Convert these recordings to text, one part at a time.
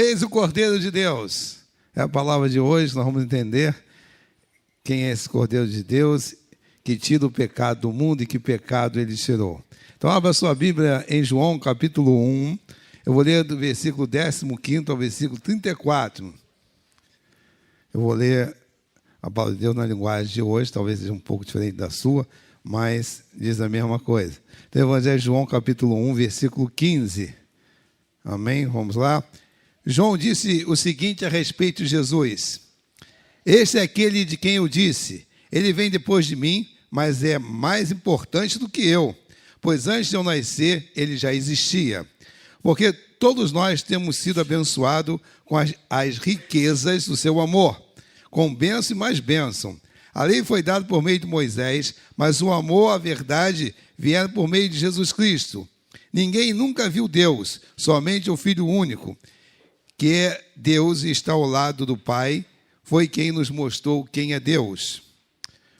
Eis o Cordeiro de Deus. É a palavra de hoje, nós vamos entender quem é esse Cordeiro de Deus, que tira o pecado do mundo e que pecado ele tirou. Então, abra sua Bíblia em João, capítulo 1. Eu vou ler do versículo 15 ao versículo 34. Eu vou ler a palavra de Deus na linguagem de hoje, talvez seja um pouco diferente da sua, mas diz a mesma coisa. Então, Evangelho de João, capítulo 1, versículo 15. Amém? Vamos lá. João disse o seguinte a respeito de Jesus: este é aquele de quem eu disse, ele vem depois de mim, mas é mais importante do que eu, pois antes de eu nascer, ele já existia. Porque todos nós temos sido abençoados com as riquezas do seu amor, com bênção e mais bênção. A lei foi dada por meio de Moisés, mas o amor, a verdade, vieram por meio de Jesus Cristo. Ninguém nunca viu Deus, somente o Filho único, que é Deus e está ao lado do Pai, foi quem nos mostrou quem é Deus.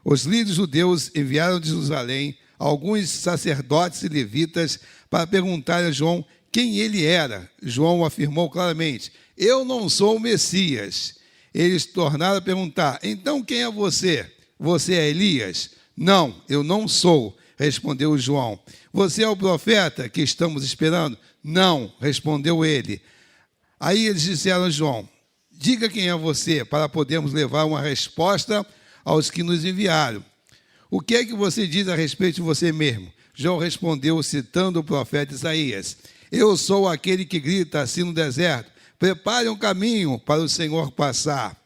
Os líderes judeus enviaram de Jerusalém alguns sacerdotes e levitas para perguntar a João quem ele era. João afirmou claramente: eu não sou o Messias. Eles tornaram a perguntar: então quem é você? Você é Elias? Não, eu não sou, respondeu João. Você é o profeta que estamos esperando? Não, respondeu ele. Aí eles disseram a João: diga quem é você, para podermos levar uma resposta aos que nos enviaram. O que é que você diz a respeito de você mesmo? João respondeu, citando o profeta Isaías: eu sou aquele que grita assim no deserto, prepare um caminho para o Senhor passar.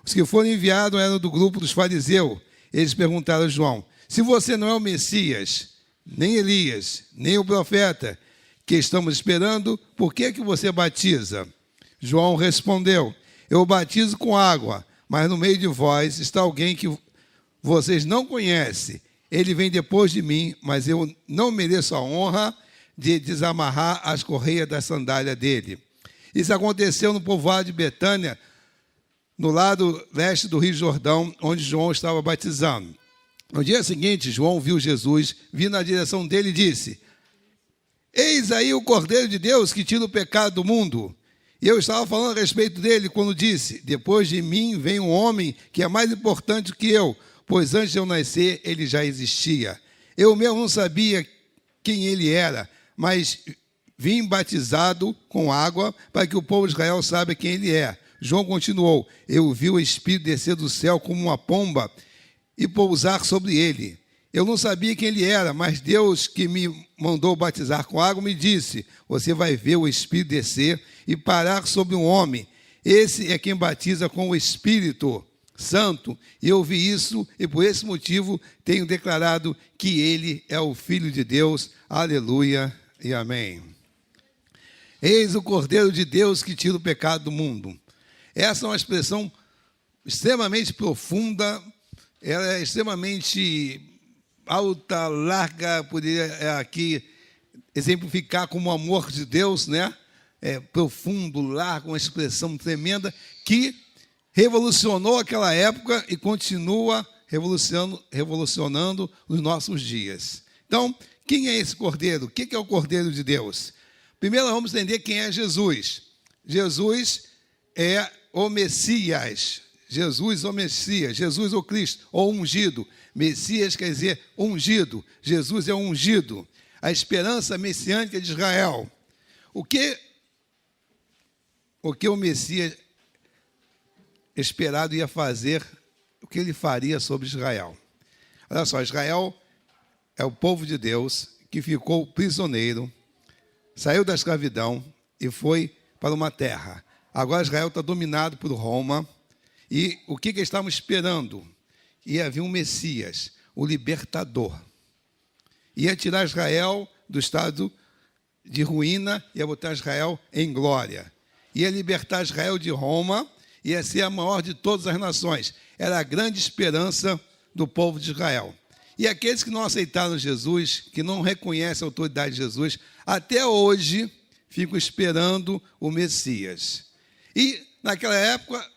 Os que foram enviados eram do grupo dos fariseus. Eles perguntaram a João: se você não é o Messias, nem Elias, nem o profeta que estamos esperando, por que você batiza? João respondeu: eu batizo com água, mas no meio de vós está alguém que vocês não conhecem. Ele vem depois de mim, mas eu não mereço a honra de desamarrar as correias da sandália dele. Isso aconteceu no povoado de Betânia, no lado leste do Rio Jordão, onde João estava batizando. No dia seguinte, João viu Jesus, vindo na direção dele e disse: eis aí o Cordeiro de Deus que tira o pecado do mundo. E eu estava falando a respeito dele quando disse: depois de mim vem um homem que é mais importante que eu, pois antes de eu nascer ele já existia. Eu mesmo não sabia quem ele era, mas vim batizado com água para que o povo de Israel saiba quem ele é. João continuou: eu vi o Espírito descer do céu como uma pomba e pousar sobre ele. Eu não sabia quem ele era, mas Deus que me mandou batizar com água me disse: você vai ver o Espírito descer e parar sobre um homem. Esse é quem batiza com o Espírito Santo. E eu vi isso e por esse motivo tenho declarado que ele é o Filho de Deus. Aleluia e amém. Eis o Cordeiro de Deus que tira o pecado do mundo. Essa é uma expressão extremamente profunda, ela é extremamente alta, larga, poderia aqui exemplificar como o amor de Deus, né? Profundo, largo, uma expressão tremenda que revolucionou aquela época e continua revolucionando os nossos dias. Então, quem é esse Cordeiro? O que é o Cordeiro de Deus? Primeiro, vamos entender quem é Jesus. Jesus é o Messias. Jesus, o Messias. Jesus, o Cristo, o ungido. Messias quer dizer ungido. Jesus é o ungido. A esperança messiânica de Israel. O que o Messias esperado ia fazer, o que ele faria sobre Israel? Olha só, Israel é o povo de Deus que ficou prisioneiro, saiu da escravidão e foi para uma terra. Agora Israel está dominado por Roma. E o que eles estavam esperando? Ia vir um Messias, o libertador. Ia tirar Israel do estado de ruína, ia botar Israel em glória. Ia libertar Israel de Roma, ia ser a maior de todas as nações. Era a grande esperança do povo de Israel. E aqueles que não aceitaram Jesus, que não reconhecem a autoridade de Jesus, até hoje ficam esperando o Messias. E naquela época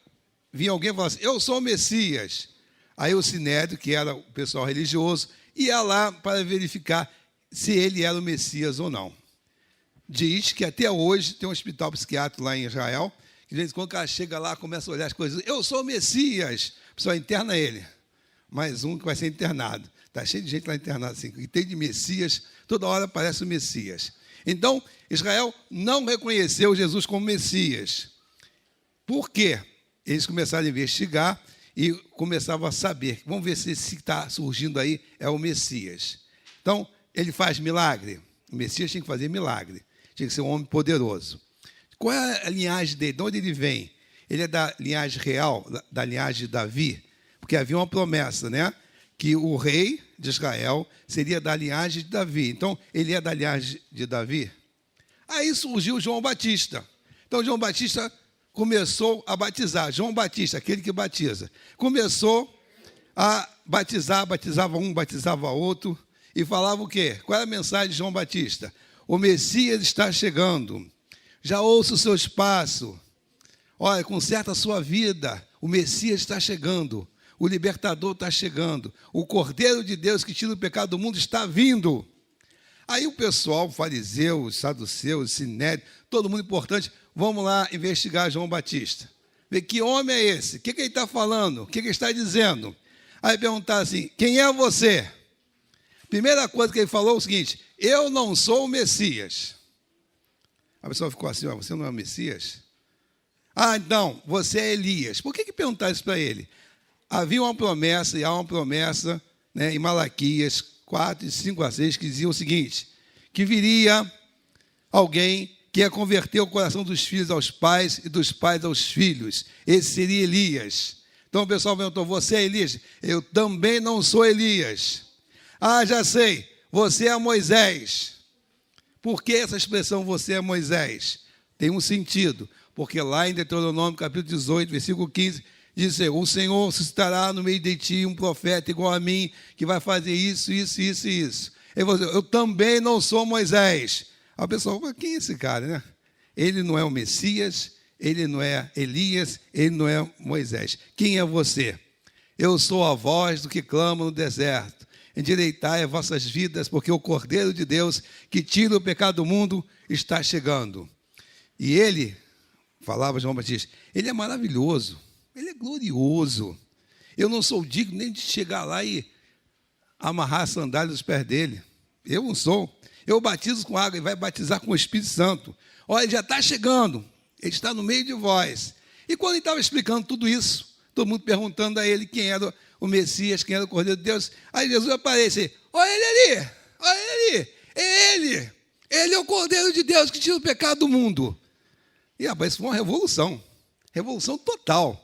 vinha alguém e falava assim: eu sou o Messias. Aí o Sinédrio, que era o pessoal religioso, ia lá para verificar se ele era o Messias ou não. diz que até hoje tem um hospital psiquiátrico lá em Israel, que de vez em quando o cara chega lá, começa a olhar as coisas, eu sou o Messias, o pessoal interna ele. Mais um que vai ser internado. Está cheio de gente lá internada assim, que tem de Messias, toda hora aparece o Messias. Então, Israel não reconheceu Jesus como Messias. Por quê? Eles começaram a investigar e começavam a saber. Vamos ver se esse que está surgindo aí é o Messias. Então, ele faz milagre. O Messias tinha que fazer milagre. Tinha que ser um homem poderoso. Qual é a linhagem dele? De onde ele vem? Ele é da linhagem real, da linhagem de Davi? Porque havia uma promessa, né? Que o rei de Israel seria da linhagem de Davi. Então, ele é da linhagem de Davi. Aí surgiu João Batista. Então, João Batista começou a batizar. João Batista, aquele que batiza. Começou a batizar, batizava um, batizava outro. E falava o quê? Qual é a mensagem de João Batista? O Messias está chegando. Já ouça o seu espaço. Olha, conserta a sua vida. O Messias está chegando. O libertador está chegando. O Cordeiro de Deus que tira o pecado do mundo está vindo. Aí o pessoal, fariseus, saduceus, sinédrios, todo mundo importante, vamos lá investigar João Batista. Ver que homem é esse? O que ele está falando? O que ele está dizendo? Aí perguntar assim, quem é você? Primeira coisa que ele falou é o seguinte, eu não sou o Messias. A pessoa ficou assim, você não é o Messias? Ah, então, você é Elias. Por que perguntar isso para ele? Havia uma promessa, e há uma promessa, né, em Malaquias 4, 5 a 6, que dizia o seguinte, que viria alguém que ia converter o coração dos filhos aos pais e dos pais aos filhos. Esse seria Elias. Então o pessoal perguntou, você é Elias? Eu também não sou Elias. Ah, já sei, você é Moisés. Por que essa expressão, você é Moisés? Tem um sentido, porque lá em Deuteronômio, capítulo 18, versículo 15, diz assim, o Senhor suscitará no meio de ti um profeta igual a mim, que vai fazer isso, isso, isso e isso. Eu também não sou Moisés. A pessoa fala, quem é esse cara, né? Ele não é o Messias, ele não é Elias, ele não é Moisés. Quem é você? Eu sou a voz do que clama no deserto. Endireitai as vossas vidas, porque o Cordeiro de Deus, que tira o pecado do mundo, está chegando. E ele, falava João Batista, ele é maravilhoso. Ele é glorioso. Eu não sou digno nem de chegar lá e amarrar a sandália dos pés dele. Eu não sou. Eu batizo com água e vai batizar com o Espírito Santo. Olha, ele já está chegando. Ele está no meio de vós. E quando ele estava explicando tudo isso, todo mundo perguntando a ele quem era o Messias, quem era o Cordeiro de Deus, aí Jesus aparece. Olha ele ali. Olha ele ali. É ele. Ele é o Cordeiro de Deus que tira o pecado do mundo. E, rapaz, isso foi uma revolução. Revolução total.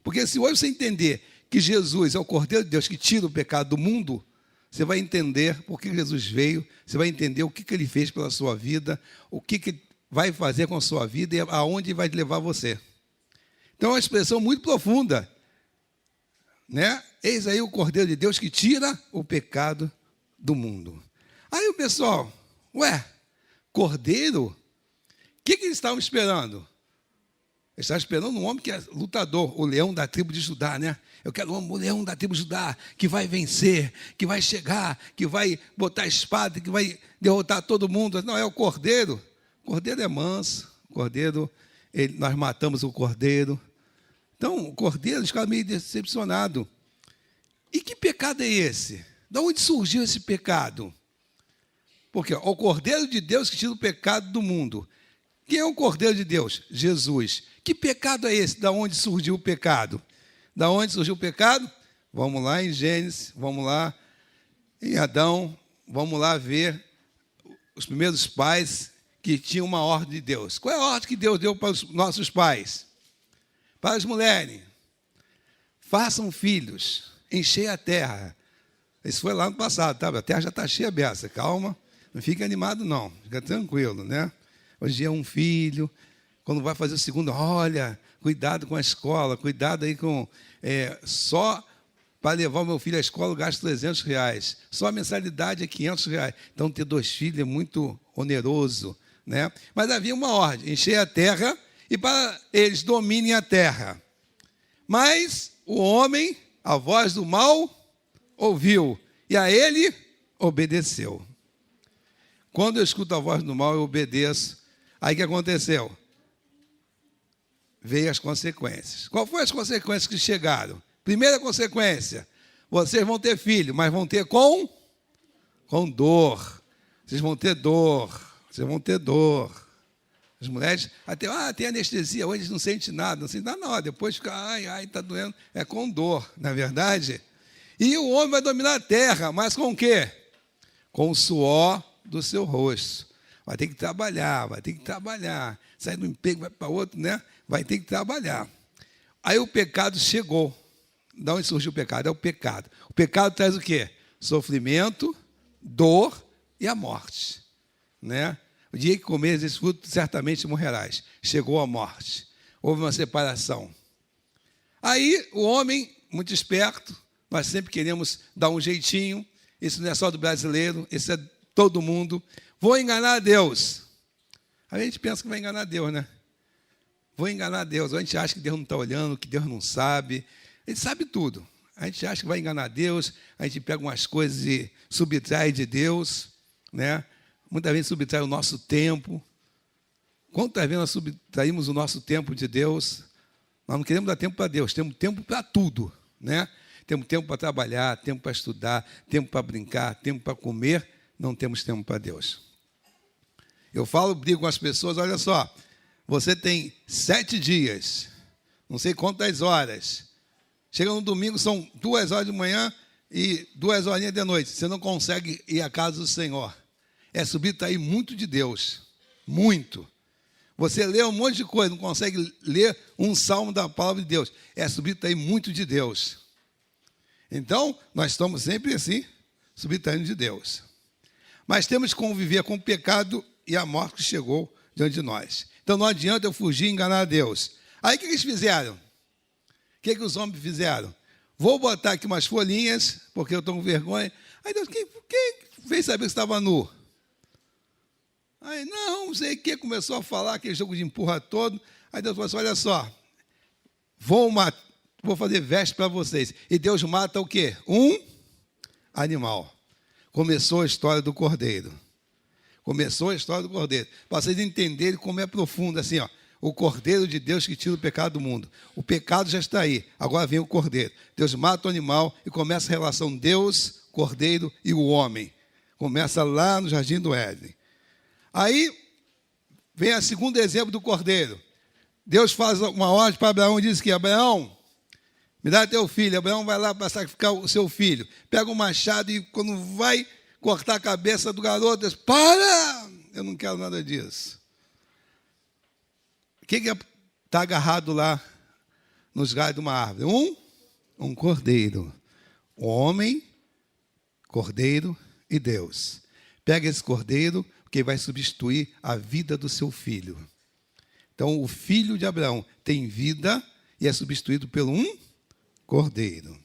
Porque se hoje você entender que Jesus é o Cordeiro de Deus que tira o pecado do mundo, você vai entender por que Jesus veio, você vai entender o que ele fez pela sua vida, o que vai fazer com a sua vida e aonde vai levar você. Então é uma expressão muito profunda, né? Eis aí o Cordeiro de Deus que tira o pecado do mundo. Aí o pessoal, Cordeiro? O que eles estavam esperando? Eles estavam esperando um homem que é lutador, o leão da tribo de Judá, né? Eu quero o leão da tribo de Judá, que vai vencer, que vai chegar, que vai botar a espada, que vai derrotar todo mundo. Não, é o cordeiro. O cordeiro é manso, o cordeiro, nós matamos o cordeiro. Então, o cordeiro, eles ficaram meio decepcionados. E que pecado é esse? De onde surgiu esse pecado? Porque o Cordeiro de Deus que tira o pecado do mundo. Quem é o Cordeiro de Deus? Jesus. Que pecado é esse? Da onde surgiu o pecado? Da onde surgiu o pecado? Vamos lá em Gênesis, vamos lá em Adão, vamos lá ver os primeiros pais que tinham uma ordem de Deus. Qual é a ordem que Deus deu para os nossos pais? Para as mulheres. Façam filhos, enchei a terra. Isso foi lá no passado, tá? A terra já está cheia beça, calma, não fique animado não, fica tranquilo, né? Hoje é um filho, quando vai fazer o segundo, olha, cuidado com a escola, cuidado aí com... só para levar o meu filho à escola eu gasto R$300, só a mensalidade é R$500. Então, ter 2 filhos é muito oneroso, né? Mas havia uma ordem, encher a terra e para eles dominem a terra. Mas o homem, a voz do mal, ouviu e a ele obedeceu. Quando eu escuto a voz do mal, eu obedeço. Aí o que aconteceu? Veio as consequências. Qual foram as consequências que chegaram? Primeira consequência, vocês vão ter filho, mas vão ter com dor. Vocês vão ter dor. Vocês vão ter dor. As mulheres, até, tem anestesia, hoje não sente nada, não sente nada, não. Depois fica, está doendo. É com dor, na verdade. E o homem vai dominar a terra, mas com o quê? Com o suor do seu rosto. Vai ter que trabalhar, Sai do emprego, vai para outro, né? Vai ter que trabalhar. Aí o pecado chegou. De onde surgiu o pecado? É o pecado. O pecado traz o quê? Sofrimento, dor e a morte. Né? O dia que comeres esse fruto, certamente morrerás. Chegou a morte. Houve uma separação. Aí o homem, muito esperto, nós sempre queremos dar um jeitinho. Isso não é só do brasileiro, isso é todo mundo. Vou enganar Deus. A gente pensa que vai enganar Deus, né? Vou enganar Deus. A gente acha que Deus não está olhando, que Deus não sabe. Ele sabe tudo. A gente acha que vai enganar Deus, a gente pega umas coisas e subtrai de Deus, né? Muitas vezes subtrai o nosso tempo. Quantas vezes nós subtraímos o nosso tempo de Deus? Nós não queremos dar tempo para Deus, temos tempo para tudo, né? Temos tempo para trabalhar, tempo para estudar, tempo para brincar, tempo para comer, não temos tempo para Deus. Eu brigo com as pessoas, olha só, você tem 7 dias, não sei quantas horas, chega no domingo, são 2 horas de manhã e 2 horinhas de noite, você não consegue ir à casa do Senhor. É subtrair muito de Deus, muito. Você lê um monte de coisa, não consegue ler um salmo da palavra de Deus. É subtrair muito de Deus. Então, nós estamos sempre assim, subtraindo de Deus. Mas temos que conviver com o pecado e a morte que chegou diante de nós. Então, não adianta eu fugir e enganar a Deus. Aí, o que eles fizeram? O que os homens fizeram? Vou botar aqui umas folhinhas, porque eu estou com vergonha. Aí Deus, quem fez saber que estava nu? Aí, não sei o que, começou a falar, aquele jogo de empurra todo. Aí Deus falou assim, olha só, vou fazer veste para vocês. E Deus mata o quê? Um animal. Começou a história do cordeiro. Para vocês entenderem como é profundo, assim, ó. O cordeiro de Deus que tira o pecado do mundo. O pecado já está aí, agora vem o cordeiro. Deus mata o animal e começa a relação Deus, cordeiro e o homem. Começa lá no Jardim do Éden. Aí vem o segundo exemplo do cordeiro. Deus faz uma ordem para Abraão e diz que Abraão, me dá teu filho. Abraão vai lá para sacrificar o seu filho. Pega um machado e quando vai cortar a cabeça do garoto, diz, para! Eu não quero nada disso. O que está agarrado lá nos galhos de uma árvore? Um cordeiro. O homem, cordeiro e Deus. Pega esse cordeiro, que vai substituir a vida do seu filho. Então, o filho de Abraão tem vida e é substituído por um cordeiro.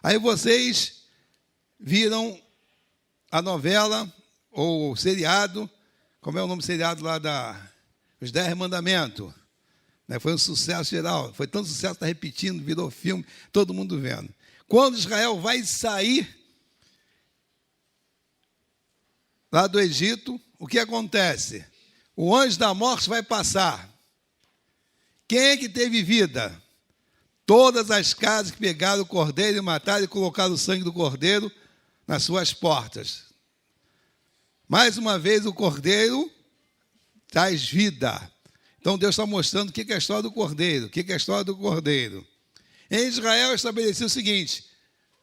Aí vocês viram a novela ou o seriado, como é o nome do seriado lá Os 10 Mandamentos? Foi um sucesso geral, foi tanto sucesso, está repetindo, virou filme, todo mundo vendo. Quando Israel vai sair lá do Egito, o que acontece? O anjo da morte vai passar. Quem é que teve vida? Todas as casas que pegaram o cordeiro e mataram e colocaram o sangue do cordeiro nas suas portas. Mais uma vez, o cordeiro traz vida. Então, Deus está mostrando o que é a história do cordeiro. O que é a história do cordeiro? Em Israel, estabeleceu o seguinte,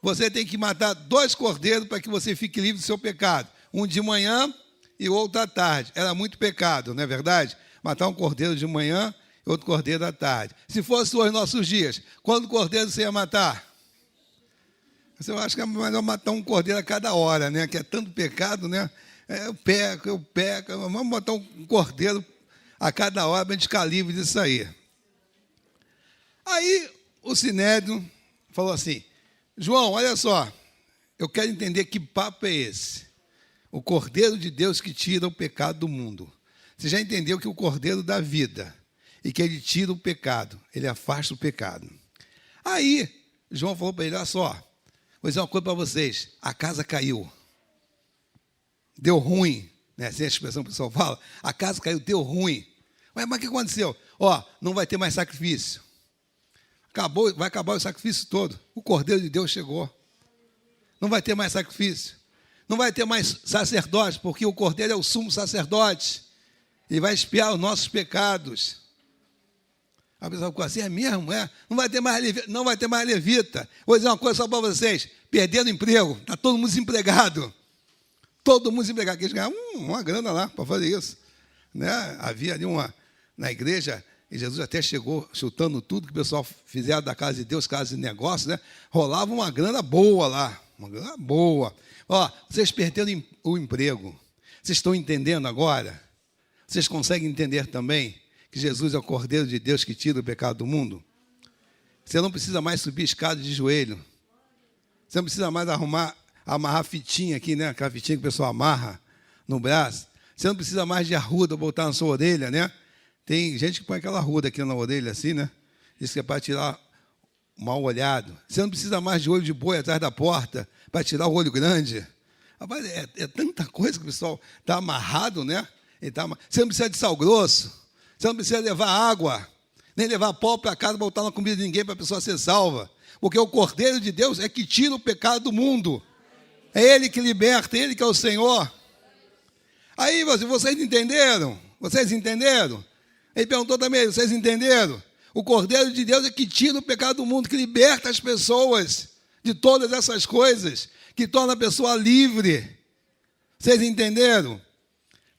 você tem que matar 2 cordeiros para que você fique livre do seu pecado. Um de manhã e outro à tarde. Era muito pecado, não é verdade? Matar um cordeiro de manhã e outro cordeiro à tarde. Se fosse hoje nossos dias, quando cordeiro você ia matar? Eu acho que é melhor matar um cordeiro a cada hora, né? Que é tanto pecado, né? Eu peco. Vamos matar um cordeiro a cada hora para a gente ficar livre disso aí. Aí o Sinédrio falou assim, João, olha só, eu quero entender que papo é esse. O Cordeiro de Deus que tira o pecado do mundo. Você já entendeu que o Cordeiro dá vida e que ele tira o pecado, ele afasta o pecado. Aí, João falou para ele, olha só, vou dizer uma coisa para vocês, a casa caiu. Deu ruim, né? Assim a expressão que o pessoal fala, a casa caiu, deu ruim. Mas o que aconteceu? Ó, não vai ter mais sacrifício. Vai acabar o sacrifício todo. O Cordeiro de Deus chegou. Não vai ter mais sacrifício. Não vai ter mais sacerdote, porque o Cordeiro é o sumo sacerdote. Ele vai expiar os nossos pecados. A pessoa ficou assim, é mesmo? É? Não vai ter mais levita. Vou dizer uma coisa só para vocês. Perdendo emprego, está todo mundo desempregado. Todo mundo desempregado. Eles ganharam uma grana lá para fazer isso. Né? Havia ali na igreja, e Jesus até chegou chutando tudo que o pessoal fizeram da casa de Deus, casa de negócio, né? Rolava uma grana boa lá. Uma grana boa. Ó, vocês perderam o emprego. Vocês estão entendendo agora? Vocês conseguem entender também que Jesus é o Cordeiro de Deus que tira o pecado do mundo? Você não precisa mais subir escada de joelho. Você não precisa mais amarrar fitinha aqui, né? Aquela fitinha que o pessoal amarra no braço. Você não precisa mais de arruda botar na sua orelha, né? Tem gente que põe aquela arruda aqui na orelha, assim, né? Diz que é para tirar o mal olhado. Você não precisa mais de olho de boi atrás da porta para tirar o olho grande. Rapaz, é tanta coisa que o pessoal está amarrado, né? Você não precisa de sal grosso. Você não precisa levar água, nem levar pó para casa, botar na comida de ninguém para a pessoa ser salva. Porque o Cordeiro de Deus é que tira o pecado do mundo. É Ele que liberta, é Ele que é o Senhor. Aí, vocês entenderam? Vocês entenderam? Ele perguntou também, vocês entenderam? O Cordeiro de Deus é que tira o pecado do mundo, que liberta as pessoas de todas essas coisas, que torna a pessoa livre. Vocês entenderam?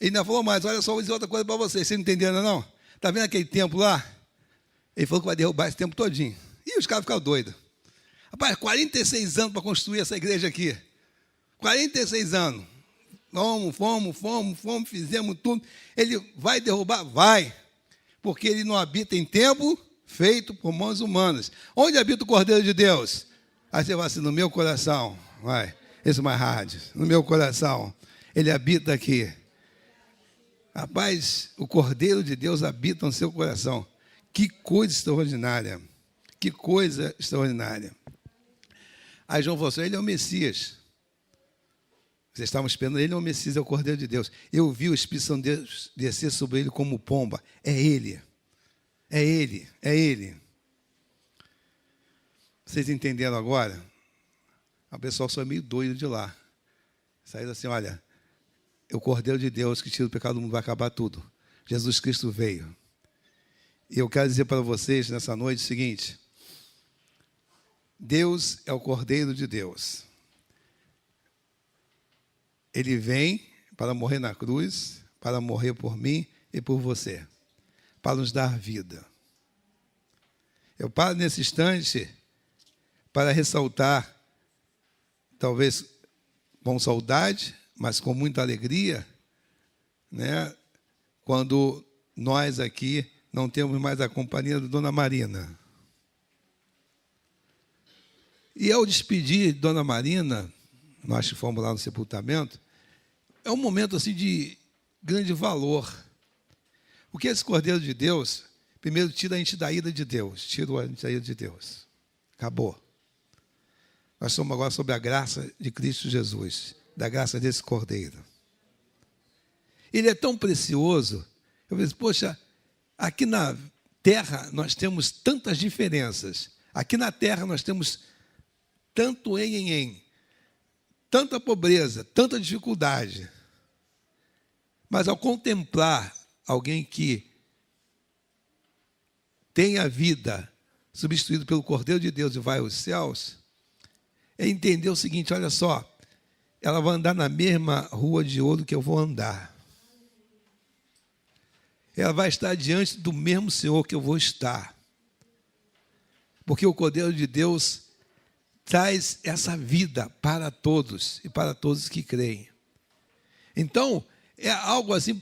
Ele ainda falou mais, olha só, vou dizer outra coisa para vocês. Vocês não entenderam, não? Está vendo aquele templo lá? Ele falou que vai derrubar esse templo todinho. E os caras ficaram doidos. Rapaz, 46 anos para construir essa igreja aqui. 46 anos. Fomos, fizemos tudo. Ele vai derrubar? Vai. Porque ele não habita em templo feito por mãos humanas. Onde habita o Cordeiro de Deus? Aí você vai assim, no meu coração. Vai, esse mais hard. No meu coração. Ele habita aqui. Rapaz, o Cordeiro de Deus habita no seu coração. Que coisa extraordinária. Que coisa extraordinária. Aí João falou assim, ele é o Messias. Vocês estavam esperando, ele é o Messias, é o Cordeiro de Deus. Eu vi o Espírito Santo de Deus descer sobre ele como pomba. É ele. É ele. É ele. Vocês entenderam agora? O pessoal só é meio doido de lá. Saíram assim, olha, é o Cordeiro de Deus que tira o pecado do mundo, vai acabar tudo. Jesus Cristo veio. E eu quero dizer para vocês nessa noite o seguinte, Deus é o Cordeiro de Deus. Ele vem para morrer na cruz, para morrer por mim e por você, para nos dar vida. Eu paro nesse instante para ressaltar, talvez com saudade, mas com muita alegria, né? Quando nós aqui não temos mais a companhia da Dona Marina. E ao despedir de Dona Marina, nós que fomos lá no sepultamento, é um momento assim de grande valor. Porque esse Cordeiro de Deus, primeiro tira a gente da ira de Deus, tira a gente da ira de Deus. Acabou. Nós somos agora sob a graça de Cristo Jesus, da graça desse Cordeiro. Ele é tão precioso. Eu penso, poxa, aqui na terra nós temos tantas diferenças. Aqui na terra nós temos tanto tanta pobreza, tanta dificuldade. Mas ao contemplar alguém que tem a vida substituído pelo Cordeiro de Deus e vai aos céus, é entender o seguinte, olha só, ela vai andar na mesma rua de ouro que eu vou andar. Ela vai estar diante do mesmo Senhor que eu vou estar. Porque o Cordeiro de Deus traz essa vida para todos e para todos que creem. Então, é algo assim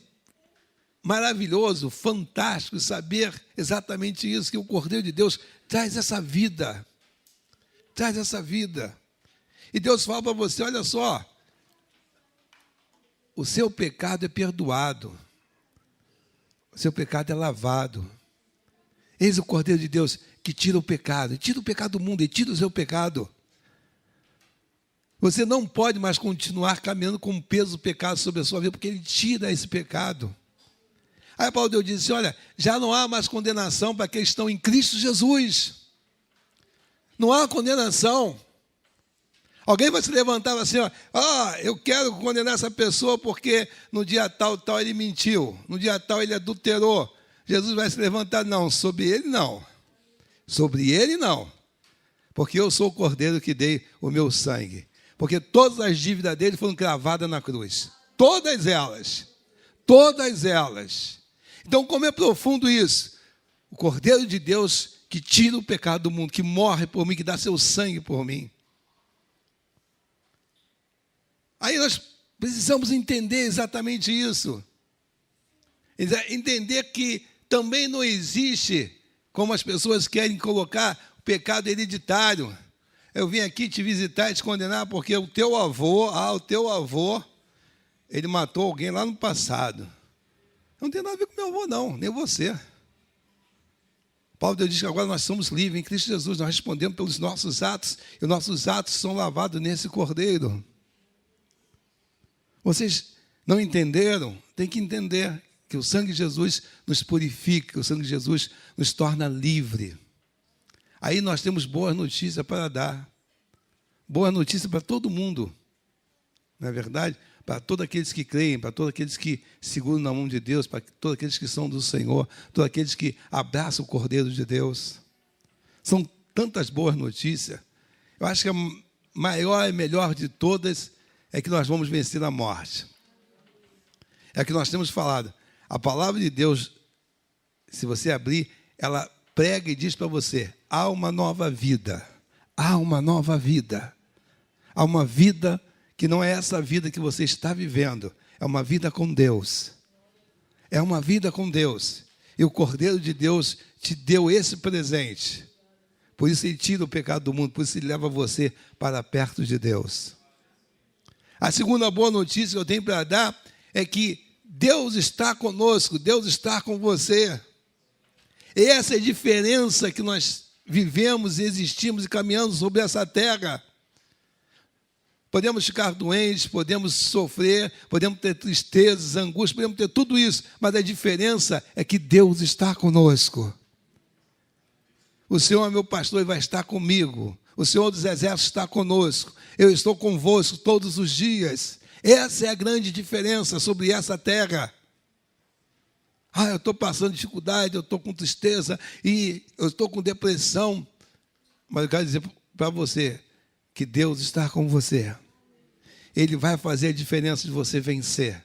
maravilhoso, fantástico saber exatamente isso, que o Cordeiro de Deus traz essa vida. Traz essa vida. E Deus fala para você, olha só, o seu pecado é perdoado. O seu pecado é lavado. Eis o Cordeiro de Deus que tira o pecado do mundo, e tira o seu pecado. Você não pode mais continuar caminhando com o peso do pecado sobre a sua vida, porque ele tira esse pecado. Aí a palavra de Deus disse, olha, já não há mais condenação para aqueles que estão em Cristo Jesus. Não há condenação. Alguém vai se levantar e assim, eu quero condenar essa pessoa porque no dia tal ele mentiu, no dia tal ele adulterou. Jesus vai se levantar, não, sobre ele não. Sobre ele não. Porque eu sou o cordeiro que dei o meu sangue. Porque todas as dívidas dele foram cravadas na cruz. Todas elas. Todas elas. Então, como é profundo isso? O Cordeiro de Deus que tira o pecado do mundo, que morre por mim, que dá seu sangue por mim. Aí nós precisamos entender exatamente isso. Entender que também não existe, como as pessoas querem colocar, o pecado hereditário. Eu vim aqui te visitar e te condenar porque o teu avô, ele matou alguém lá no passado. Não tem nada a ver com meu avô, não, nem você. Paulo Deus diz que agora nós somos livres em Cristo Jesus, nós respondemos pelos nossos atos, e os nossos atos são lavados nesse Cordeiro. Vocês não entenderam? Tem que entender que o sangue de Jesus nos purifica, que o sangue de Jesus nos torna livre. Aí nós temos boas notícias para dar. Boa notícia para todo mundo. Não é verdade? Para todos aqueles que creem, para todos aqueles que seguram na mão de Deus, para todos aqueles que são do Senhor, todos aqueles que abraçam o Cordeiro de Deus. São tantas boas notícias. Eu acho que a maior e melhor de todas é que nós vamos vencer a morte. É que nós temos falado. A palavra de Deus, se você abrir, ela prega e diz para você, há uma nova vida. Há uma nova vida. Há uma vida que não é essa vida que você está vivendo. É uma vida com Deus. É uma vida com Deus. E o Cordeiro de Deus te deu esse presente. Por isso ele tira o pecado do mundo. Por isso ele leva você para perto de Deus. A segunda boa notícia que eu tenho para dar é que Deus está conosco. Deus está com você. E essa é a diferença que nós vivemos, existimos e caminhamos sobre essa terra. Podemos ficar doentes, podemos sofrer, podemos ter tristezas, angústias, podemos ter tudo isso, mas a diferença é que Deus está conosco. O Senhor é meu pastor e vai estar comigo. O Senhor dos Exércitos está conosco. Eu estou convosco todos os dias. Essa é a grande diferença sobre essa terra. Eu estou passando dificuldade, eu estou com tristeza e eu estou com depressão. Mas eu quero dizer para você que Deus está com você. Ele vai fazer a diferença de você vencer.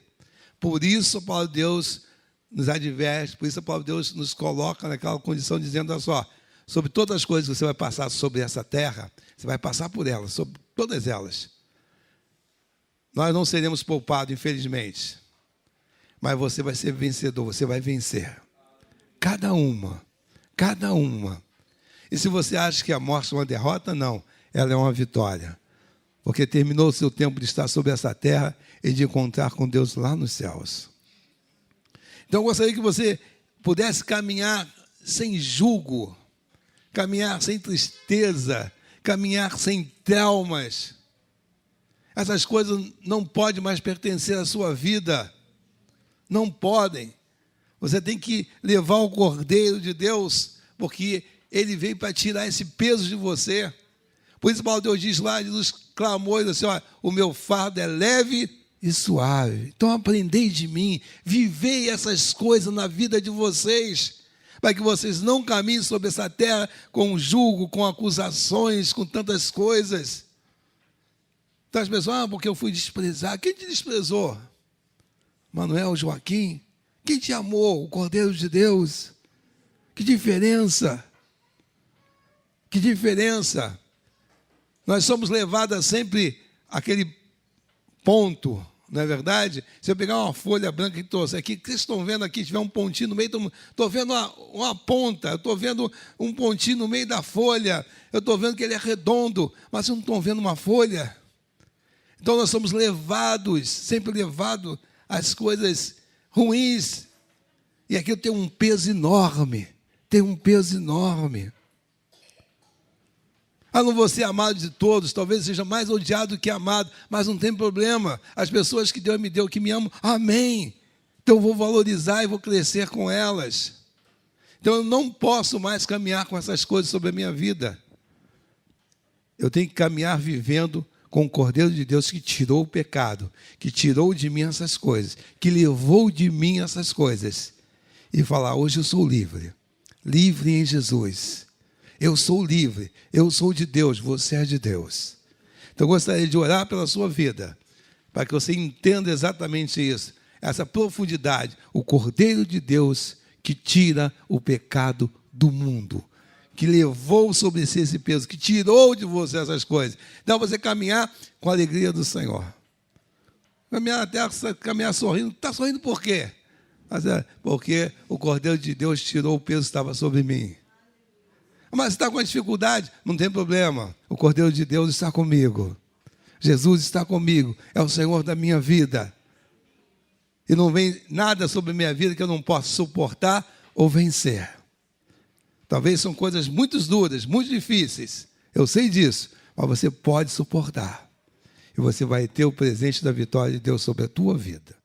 Por isso a palavra de Deus nos adverte, por isso a palavra de Deus nos coloca naquela condição dizendo, olha só, sobre todas as coisas que você vai passar sobre essa terra, você vai passar por elas, sobre todas elas. Nós não seremos poupados, infelizmente. Mas você vai ser vencedor, você vai vencer. Cada uma. Cada uma. E se você acha que a morte é uma derrota, não. Ela é uma vitória. Porque terminou o seu tempo de estar sobre essa terra e de encontrar com Deus lá nos céus. Então eu gostaria que você pudesse caminhar sem julgo, caminhar sem tristeza, caminhar sem traumas. Essas coisas não podem mais pertencer à sua vida. Não podem. Você tem que levar o Cordeiro de Deus, porque ele veio para tirar esse peso de você. Por isso, Paulo Deus diz lá, Jesus clamou e disse assim, o meu fardo é leve e suave. Então, aprendei de mim, vivei essas coisas na vida de vocês, para que vocês não caminhem sobre essa terra com julgo, com acusações, com tantas coisas. Então, as pessoas, porque eu fui desprezado. Quem te desprezou? Manuel, Joaquim? Quem te amou? O Cordeiro de Deus? Que diferença! Que diferença! Nós somos levados a sempre àquele ponto, não é verdade? Se eu pegar uma folha branca e trouxer aqui, o que vocês estão vendo aqui? Se tiver um pontinho no meio, estou vendo uma ponta, eu estou vendo um pontinho no meio da folha, eu estou vendo que ele é redondo, mas eu não estou vendo uma folha. Então nós somos levados, sempre levados às coisas ruins, e aquilo tem um peso enorme, tem um peso enorme. Ah, não vou ser amado de todos, talvez seja mais odiado que amado, mas não tem problema. As pessoas que Deus me deu, que me amam, amém. Então eu vou valorizar e vou crescer com elas. Então eu não posso mais caminhar com essas coisas sobre a minha vida. Eu tenho que caminhar vivendo com o Cordeiro de Deus que tirou o pecado, que tirou de mim essas coisas, que levou de mim essas coisas. E falar, hoje eu sou livre, livre em Jesus. Eu sou livre, eu sou de Deus, você é de Deus. Então eu gostaria de orar pela sua vida, para que você entenda exatamente isso, essa profundidade, o Cordeiro de Deus que tira o pecado do mundo, que levou sobre si esse peso, que tirou de você essas coisas. Então você caminhar com a alegria do Senhor. Caminhar na terra, caminhar sorrindo. Está sorrindo por quê? Porque o Cordeiro de Deus tirou o peso que estava sobre mim. Mas está com dificuldade? Não tem problema. O Cordeiro de Deus está comigo. Jesus está comigo. É o Senhor da minha vida. E não vem nada sobre a minha vida que eu não possa suportar ou vencer. Talvez são coisas muito duras, muito difíceis. Eu sei disso. Mas você pode suportar. E você vai ter o presente da vitória de Deus sobre a tua vida.